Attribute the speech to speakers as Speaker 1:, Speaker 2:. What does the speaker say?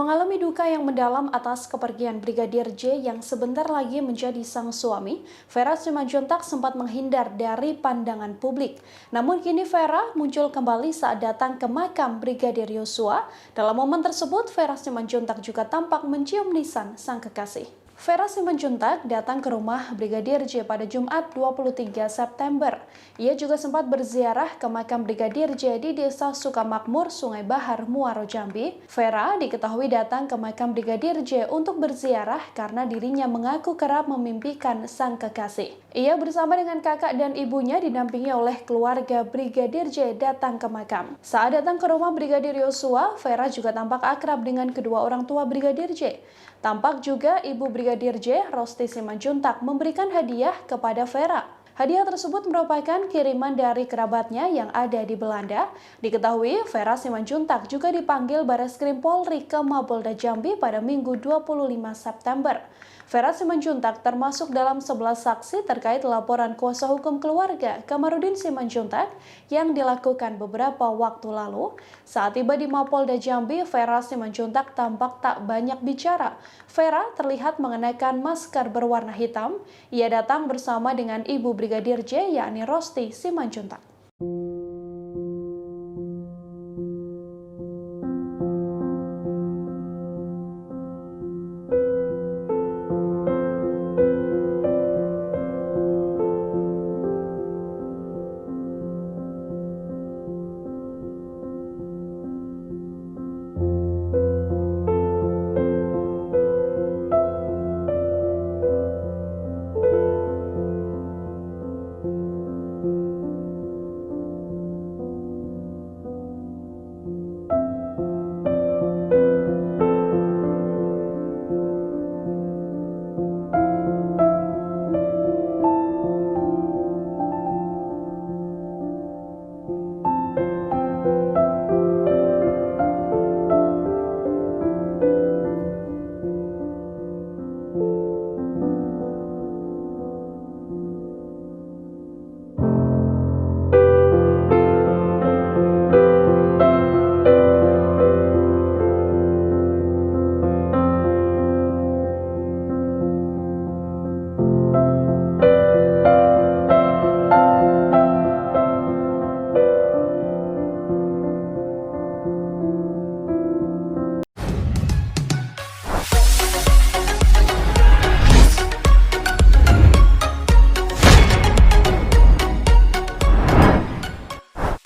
Speaker 1: Mengalami duka yang mendalam atas kepergian Brigadir J yang sebentar lagi menjadi sang suami, Vera Simanjuntak sempat menghindar dari pandangan publik. Namun kini Vera muncul kembali saat datang ke makam Brigadir Yosua. Dalam momen tersebut, Vera Simanjuntak juga tampak mencium lisan sang kekasih. Vera Simanjuntak datang ke rumah Brigadir J pada Jumat 23 September. Ia juga sempat berziarah ke makam Brigadir J di Desa Sukamakmur, Sungai Bahar, Muaro Jambi. Vera diketahui datang ke makam Brigadir J untuk berziarah karena dirinya mengaku kerap memimpikan sang kekasih. Ia bersama dengan kakak dan ibunya didampingi oleh keluarga Brigadir J datang ke makam. Saat datang ke rumah Brigadir Yosua, Vera juga tampak akrab dengan kedua orang tua Brigadir J. Tampak juga ibu Brigadir J, Rosti Simanjuntak, memberikan hadiah kepada Vera. Hadiah tersebut merupakan kiriman dari kerabatnya yang ada di Belanda. Diketahui, Vera Simanjuntak juga dipanggil Bareskrim Polri ke Mapolda Jambi pada Minggu 25 September. Vera Simanjuntak termasuk dalam 11 saksi terkait laporan kuasa hukum keluarga Kamarudin Simanjuntak yang dilakukan beberapa waktu lalu. Saat tiba di Mapolda Jambi, Vera Simanjuntak tampak tak banyak bicara. Vera terlihat mengenakan masker berwarna hitam. Ia datang bersama dengan ibu Brigadir J, yakni Rosti Simanjuntak.